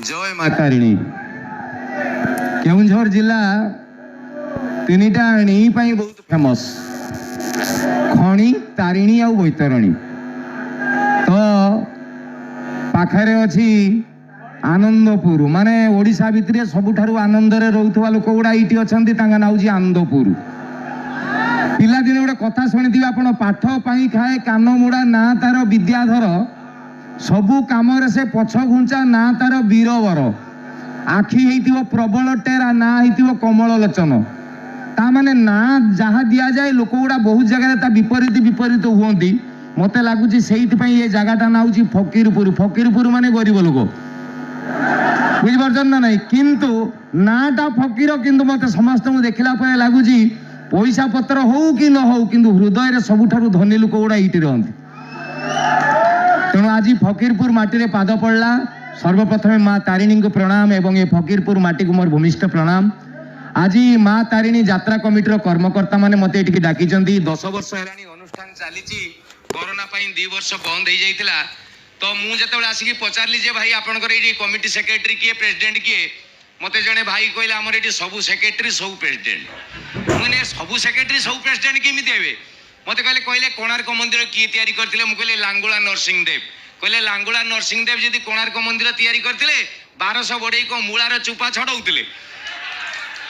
जय माँ तारिणी केउझर जिला तीनटा एणी बहुत फेमस खणी तारिणी आ बैतरणी तो पाखरे अच्छी आनंदपुर माने ओडिशा भितर सबुठारु आनंद रे रोथुवा लोक गुडा इटी अछंती तांगा नाउजी आनंदपुर पिला दिन गोटे कथा शुणी आपण पाठ पाई खाए कान मुड़ा ना तार विद्याधर सबु काम से पछ घुंचा ना तार वीरवर आखि हेतिबो प्रबल टेरा ना हेतिबो कमल लोचन ता माने ना जहाँ दिया जाए लोक गुड़ा बहुत जगह ता विपरीत विपरीत हुअंती मते लागुची सेइथि ये जगहटा नाउची फकीरपुर फकीरपुर माने गरीब लोक बुझिपारछन ना नहीं किंतु नाटा फकीर किंतु मते समस्त देखला परे लागुची पैसा पत्र हो कि न हो किंतु हृदय रे सबुठारु धनी लोक गुड़ा इटी रहंती तेणु आज फकीरपुर माटी पाद पड़ला सर्वप्रथम माँ तारिणी को प्रणाम एवं ये फकीरपुर माटी को मोर भूमिष्ठ प्रणाम आज माँ तारिणी यात्रा कमिटी कर्मकर्ता माने मते एटिकी डाकी 10 वर्ष हेलानी अनुष्ठान चली कोरोना 2 वर्ष बंद हो जाइतिला तो मु जतबे आसिकी पचारली जे भाई आपनकर एटी कमिटी सेक्रेटरी किए प्रेसिडेंट किए मते जने भाई कहले हमर एटी सबु सेक्रेटरी सबु प्रेसिडेंट मुने सबु सेक्रेटरी सबु प्रेसिडेंट केमि देबे मते कहले कोणार्क मंदिर किए तैयारी करथिले मु कहले लांगुला नरसिंह देव कहले लांगुला नरसिंह देव जदि कोणार्क मंदिर तैयारी करथिले 1200 बढ़ई को मूलार चुपा छडौतिले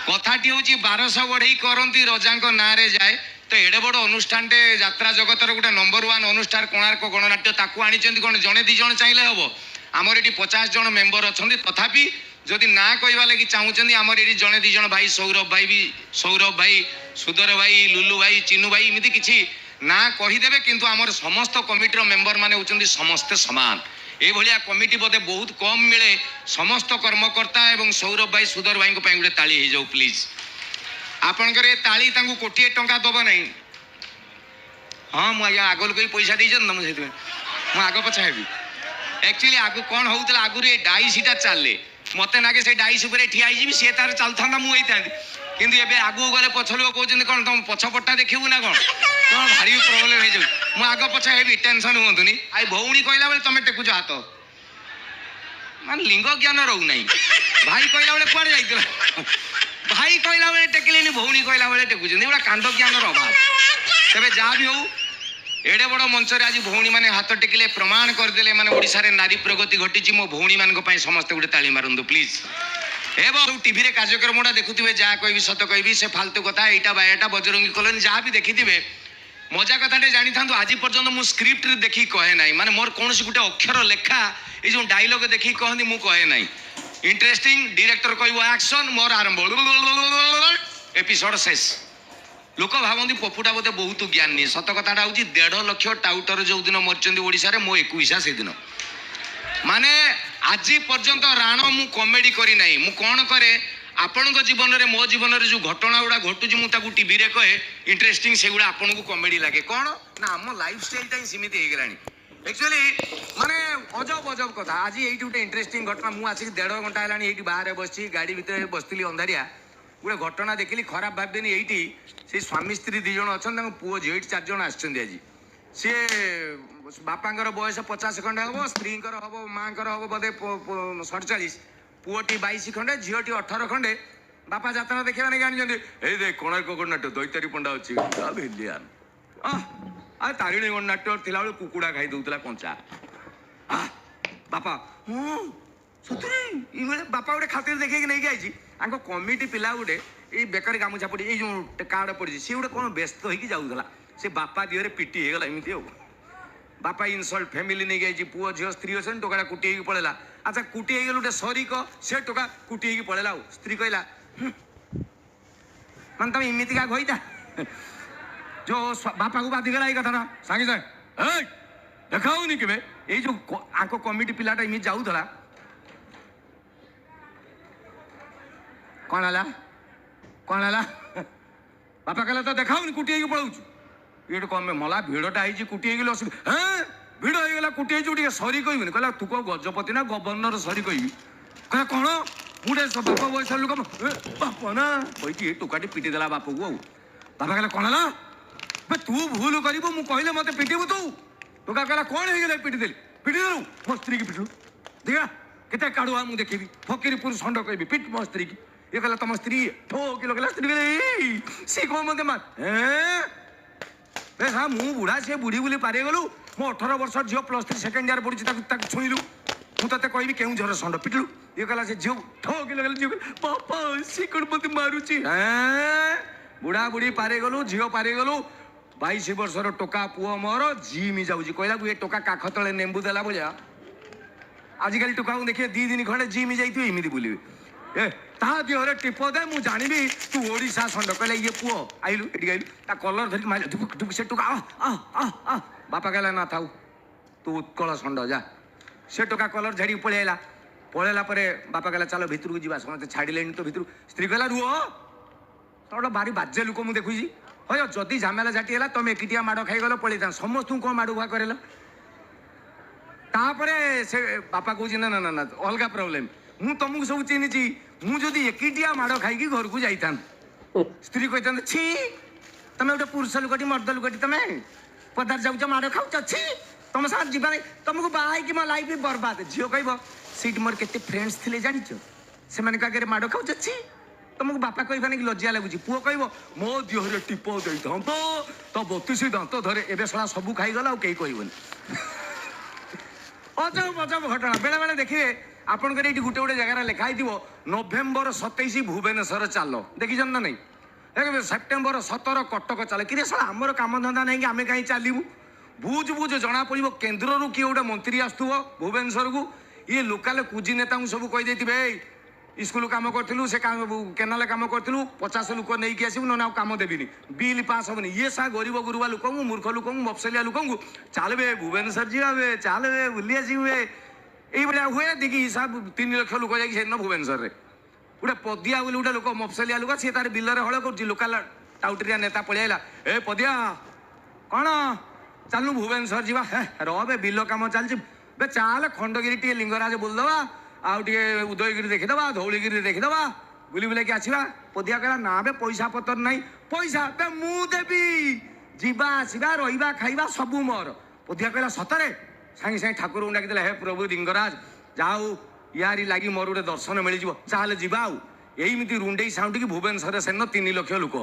कथाटी होची 1200 बढ़ई करंती रजांको नारे जाए तो एडे बड़ अनुष्ठान यात्रा जगतर गोटे नंबर 1 अनुष्ठान कोणार्क गणनाट्य ताकू आनी कौन जड़े 2 जन चाहिए हम आमर ये 50 जन मेम्बर अच्छा तथापि जदि ना कहवा लगी चाहूँ आमर ये जड़े 2 जन भाई सौरभ भाई सुधर भाई लुलु भाई चिन्नू भाई इमती किसी ना कहीदेवे किंतु आमर समस्त कमिटर मेम्बर माने होचंदी समस्ते समान ए भलिया कमिटी बोधे बहुत कम मिले समस्त कर्मकर्ता एवं सौरभ भाई सुधर भाई को गोटे ताली हो जाऊ प्लीज आपणकर ताली तांको कोटिए टंका दब नहीं हाँ मुझे आगल कोई पैसा दीजन ना मुझे मु आग पछा हेबी एक्चुअली आगु कौन होउतला आगु रे डाइसीटा चले मते नागे से डाइस ऊपर ठिया आइजी से तार चलथांदा मु होइतांदी किंतु एबे आगु गले पछ लोक कहउछन कोन तुम पछपट्टा देखिबु ना कोन तो भारी प्रॉब्लम हे जाउ मु आग पछा हेबी टेंशन होंतुनी आई भौणी कहला बेले तमे टेकुछ हाथ मान लिंग ज्ञान रहू नहीं भाई कहला बेले कुआडे जाइतला भाई कहला बेले टेकिलेनी भौणी कहला बेले टेकुछन एबा कांड ज्ञान रो अभाव तबे जा भी हो एडे बड़ मंच रे आज भौणी माने हाथ टेकिले प्रमाण करदेले माने ओडिसा रे नारी प्रगति घटिची मो भौणी मान को पई समस्त गुटे ताली मारंदु प्लीज एवं टीवी रे कार्यक्रमटा देखुथिबे जा कहबी सत कहबी से फालतू कथा एटा बायाटा बजरंगी कॉलोनी जहाँ भी देखिथिबे मजा कथाटे जानी था आज पर्यंत मु स्क्रिप्ट रे देखी कहे नाई माने मोर कोनसी गुटे अक्षर लेखा ए जो डायलॉग देखी कहनी मु कहे नाई इंटरेस्टिंग डायरेक्टर कहबो एक्शन मोर आरंभ एपिसोड शेष लोक भावती पपुटा बोधे बहुत ज्ञानी सत कथाटा हूँ 1.5 लाख टाउटर जो दिन मरचंदी ओडिशा रे मो 21 से दिन माने आज पर्यंत राण मु कॉमेडी करी नाही मु कौन करे आपण जीवन में मो जीवन में जो घटना गुड़ा घटुची मुझे टीवी रे कहे इंटरेस्टिंग से गुड़ा आपन को कॉमेडी लगे कौन ना आम लाइफ स्टाइल सीमित हो गलानी एक्चुअली माने अजब अजब कथा आज ये गोटे इंटरेस्टिंग घटना मुझे आसिक 1.5 घंटा है बाहर बस गाड़ी भितर बसती अंधारिया गोटे घटना देखिली खराब भावेनि ये से स्वामी स्त्री 2 जन अच्छा पुओ झी 4 जन आज सी बापांकर बयस 50 खंडे हम स्त्री हम माँ हम बोधे 47 पुओटी 22 खंडे झीटी 18 खंडे बापा जात्रा देखा नहीं आनी कोणार्क गणनाट्य दैतारी पंडा अच्छी भेलियान आ तारिणी गणनाट्य थिला बेले कुकुड़ा खाई दउतला कंचा बापा सतरे बापा गोटे खातिर देखिए नहीं आई आंको कमिटी पिला गोटे ये बेकारी गामुछा पड़ी ये जो कार्ड पड़ी सी गोटे कौन व्यस्त होगी जाऊला से बापा दिहरे पिटी हो गला एमती हो बापा इनसल्ट फैमिली नहीं गई पुओ झील स्त्री अच्छे टोका कुटी पड़ेगा अच्छा कुटी गल गोटे सरीक से टोका कुटी पड़ेगा स्त्री कहला मान तुम इमित क्या कहीता जो बापा को बाधिगला ये कथा सागे सागे देखाऊनी के ये जो आंको कमिटी पिलाटा इमित जाऊला कौन है बापा कहला तो देखाऊनी कुटी पलाऊँ ये कम मला भिड़टा है कुटी हाँ भिड़ हो गला कुटी सरी कहबी कहला तू कौ गजपति ना गवर्नर सरी कहबी कह कौन मुझे बाप बयस लोक बाप ना कही टोकाटी पिटी देला बाप को बापा कहला कौन है तू भूल कर कहले मत पिटेबू तू टोका कहला कौन हो गला पिटी देली पिटी देलु मो स्त्री की पिटलु देखा केते काढुआ मु देखिबी फकीरपुर षंड कहबी पिट मो स्त्री की ये कहला तम स्त्री ठोक कहला स्त्री कहले सी को मते मार ए हा मु बुढ़ा से बुढ़ी बुली पारे गलु मो 18 वर्ष झियो +3 सेकेंड ईयर पढुची ताक छुईलु मु तते कहबी केउ झर षंड पिटलु ये कहला से झियो ठोक कहला झियो पापा सी कोन मते मारुची बुढ़ा बुढ़ी पारे गलु झियो पारे गलु 22 वर्षर टोका पुओ मोर जिमी जाउची कहला ये टोका काख तळे नेंबू देला बोलिया आजिकल टोका देखिए 2 दिन खंडे जिमी जाइतु एमिति बुलिबे ए ता दिहरे टिप दे मु जानिबी तू ओडिसा षंड कहला ये पुओ आइलु एडी आइलु ता कलर धरि मार दुक दुक से टोका आ बापा कहला ना थाउ तू उत्कल षंड जा से टोका कलर झाड़ी पळेला पळेला परे बापा कहला चलो भितर को जीवा समते छाडिलेनी तो भितर स्त्री कहला रुओ तोड़ बारी बाजे लोक मु देखुजी हो जदि झमेला झाटी हला तमे एकिटिया माड़ खाई गलो पळेता समस्त को माड़ हुआ करेला तापरे से बापा कहूँ ना ना ना अलग प्रोब्लेम मु तुमको सब चिन्ही मु जदि एकिटिया माड़ खाई घर को जाता स्त्री कहता छी तमें गोटे पुरुष लुकटी मर्द लुकटी तमें पदार जाऊच माड़ खाऊ छी तुम साथ जीवन तुमको बाहर कि मो लाइफ बर्बाद झील कह सीट मोर के फ्रेंड्स थे जान से आगे माड़ खाऊ छी तुमको बापा कहबानी कि लज्जा लगुच पुओ कह मो देहरे टीप दे दांत तो 32 दांत धरे एवं शला सबू खाईगला कहीं कहबनी अजब अजब घटना बेले बेले देखिए आपंकर ये गोटे गोटे जगार लिखाई नवेम्बर 27 भुवनेश्वर चाल देखी ना नहीं सेप्टेम्बर 17 कटक चले कि आमर काम धंदा नहीं कि आम कहीं चलू बुझ बुझ जना पड़ो केन्द्र किए गोटे मंत्री आसुव भुवनेश्वर को ये लोकाल कुजी नेता सब कहीदे स्कूल कम करूँ से केनाल कम करूँ 50 लोक नहीं आसबू ना कम देवी बिल पास हेनी ये सा गरीब गुरुबा लोक मूर्ख लोक मफसलिया लोक चलबे भुवनेश्वर जावे चलबे बुली आसबे ये हुए देखिए हिसाब 3 लाख लोक जाए भुवनेश्वर में गोटे पदिया बोली गोटे लोक मफसलिया लोक सी तार बिलर हल कर लोकाल टाउटरिया नेता पलैला ए पदिया कौन चलू भुवनेश्वर जा रे बिल कम चलती बे चाल खंडगिरी टे लिंगराज बोलदवा आउटे उदयगिरी देखीदवा धौलीगिरी देखीदवा बुली बुलाकी आसवा पदिया कहला ना बे पैसा पतर नहीं पैसा बे मु देवी जीवा आसवा रहा खाइबा सबू मोर पदिया कहला सतरे सागे सागे ठाकुर को डाकिदेला हे प्रभु लिंगराज जाऊ यारी लगी मोर गोटे दर्शन मिल चल जीवा आमती रुंडे साउंड की भुवनेश्वर सेन 3 लाख लोक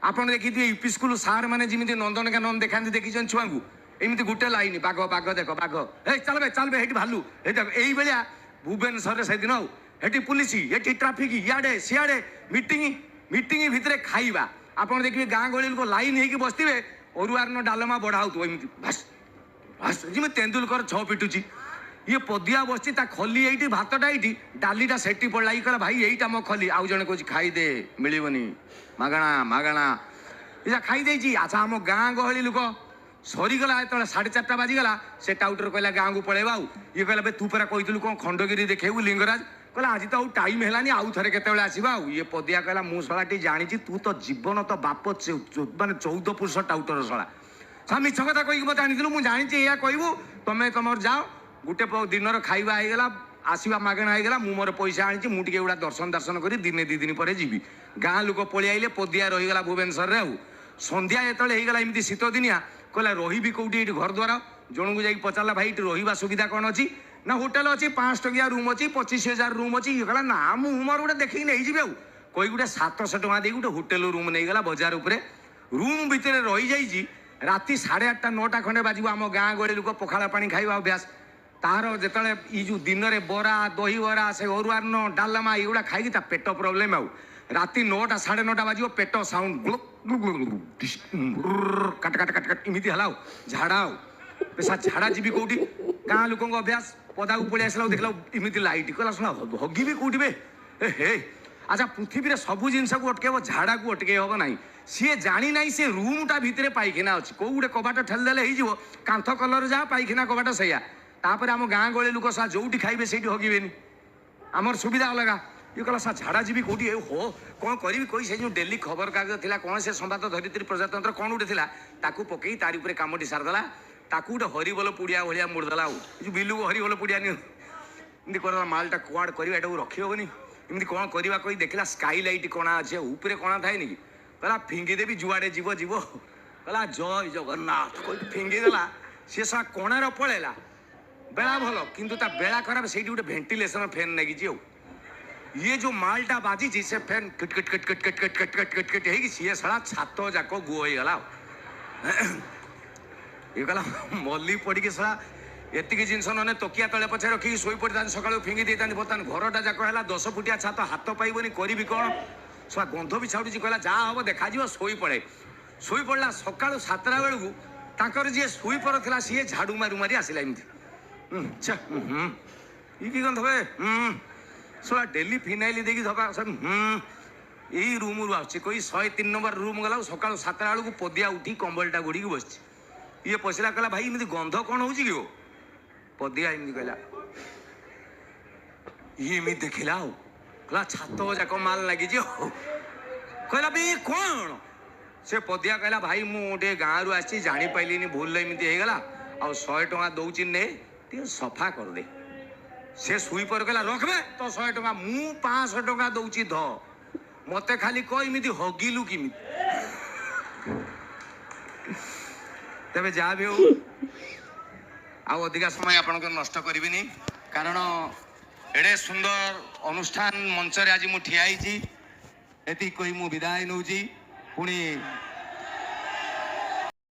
आपड़ देखिए यूपी स्कूल सार मैंने जमी नंदनकानन देखा देखी छुआ को एमती गोटे लाइन बाघ बाघ देख बाघ ए चलबे ये भालू यही भाया भुवनेश्वर से दिन आउे पुलिस ये ट्राफिक इे सियाड़े मीटिंग भितर खाइबा आपड़ देखिए गाँ गहली लोक लाइन होगी बसते अरुआर डालमा बढ़ाऊ एमती भास भास जमी तेंदुलकर 6 पिटुची ये पदिया बसची खली ये भातटा ये डालीटा सेठी पड़ा कहला भाई यहीटा मो खली आउ जन कह खाईदे मिलबनी मागणा मागणा ये खाईदे अच्छा आम गाँ गहली लोक सरीगला जो 4:30 बाजिगला से टाउटर कहला गाँ को पलैबा ये कहला तू परा कहलु कौन खंडगिरी देखेबू लिंगराज कहला आज तो टाइम है आउ थे केत आसवा ये पदिया कहला मु शलाटी जानी तू तो जीवन तो बाप माने 14 पुरुष टाउटर शला सा मिछ कथा कहीकि मत आनी मुझे जानी या कहबू तुम तुम जाओ गोटे दिन खाइबा होगा आसवा मागणा होगा मु मोर पैसा आनी मुझे गुड़ा दर्शन दर्शन कर दिने 2 दिन पर जी गाँ लोक पलि आइले पदिया रहीगला भुवनेश्वर में आउ संध्या जो एमती शीत दिनिया कहला रही कौटी ये घर द्वार जन को जाकि पचारा भाई ये रहा सुविधा कौन अच्छी ना होटेल अच्छी 5 टकिया रूम अच्छी 25,000 रूम अच्छी कहला ना मुझे गोटे देखिए नहीं जी कही गोटे 700 टଙ୍କା दे गोटे होटेल रूम नहीं गला बाजार उपरे रूम भितर रही जाइए राति 8:30 9टा खंडे बाजू आम गाँ गहली लोक पखाला पानी खाइबा अभ्यास तार जो जो दिन में बरा दही बरा से अरुआर्न डालमा युवा खाई पेट प्रोब्लेम आउ राति 9टा 9:30 बाजू पेट sound cut cut cut cut इमिति हलाओ झाड़ाओ पेशा झाड़ा जीवी कौटी गाँ लोक अभ्यास पदा को पलि आसला देखला इमिति लाइट कहला सुना हगी कौटी बे हे अच्छा पृथ्वी में सबू जिनस को अटकेब झाड़ा को अटके हम ना सी जानी ना सी रूमटा भितर पाइखाना अच्छी कौ गोटे कबाट ठेलदेले हो कांथ कलर जहाँ पाइखाना कबाट सैया तापर आम गाँ गहली लोक सा जो खाइबे से हगिबेनी आमर सुविधा अलग ये कहला सा झाड़ा जीवी कौटी हो कौन करी कोई से जो डेली खबर कागज थी कौन से संवाद धरित्री प्रजातंत्र कौन गोटे थी ताकू पकई तारी उपरे कामटी सारदेला ताकू गोटे हरिबोल पुड़िया भाया मुड़देला जो बिलू को हरिबोल पुड़िया नहीं कर मालटा कुआड़ कर रखी हेनी इमती कौन करवा कही देखला स्काई लाइट कणा अच्छे उपरे कणा थाए नी कहला फिंगीदेवी जुआड़े जीव जीव कहला जय जगन्नाथ फिंगीदेला सी सा कणार पलैला बेला भल किंतु ता बेला खराब से गोटे भेंटिलेसन फैन लगी ये जो मालटा बाजी से fan kit kit kit kit kit kit kit kit kit kit है सी साला छात जाक गुओ हो गला ये कहला मल्ली पड़ी साला एतिक जिनस ना तकिया तले पछे रखी शोई पड़ी सका फिंगी दे बर्तमान घरटा जाक है 10 फुटिया छात हाथ पाइबनी करी कौन सब गंध भी छाड़ी कहला जहाँ हम देखा शोई पड़े शोई पड़ा सका 7टा बेलू तांकर जी शोई पड़ा सी झाड़ू मारू मारी आसला एमती कि गंध हे सला डेली फिनाइल देखी धबा सब यही रूम रू आस कोई 103 नंबर रूम गला सका 7टा बेलू पदिया उठी कंबलटा गोड़ी बस ये पशिला कहला भाई एमती गंध कौन हो पदिया एमती कहला ये एमती देखला कहला छात जाक माल लगी कहला बे कौन से पदिया कहला भाई मुझे गाँव रू आसी जानी पाइलिनी भूल एमती हो गला आ 100 टଙ୍କା दौची ने सफा कर दे से सुई पर कहला रखबे तो 100 टଙ୍କା मु 500 टଙ୍କା दौची ध मते खाली कमिति हगिलु किमि तबे जा भी हो आ अधिका समय आपन को नष्ट करबिनी कारण एडे सुंदर अनुष्ठान मंच रे आज मु ठिया आइची एति कोई मु विदाय नउची पुणी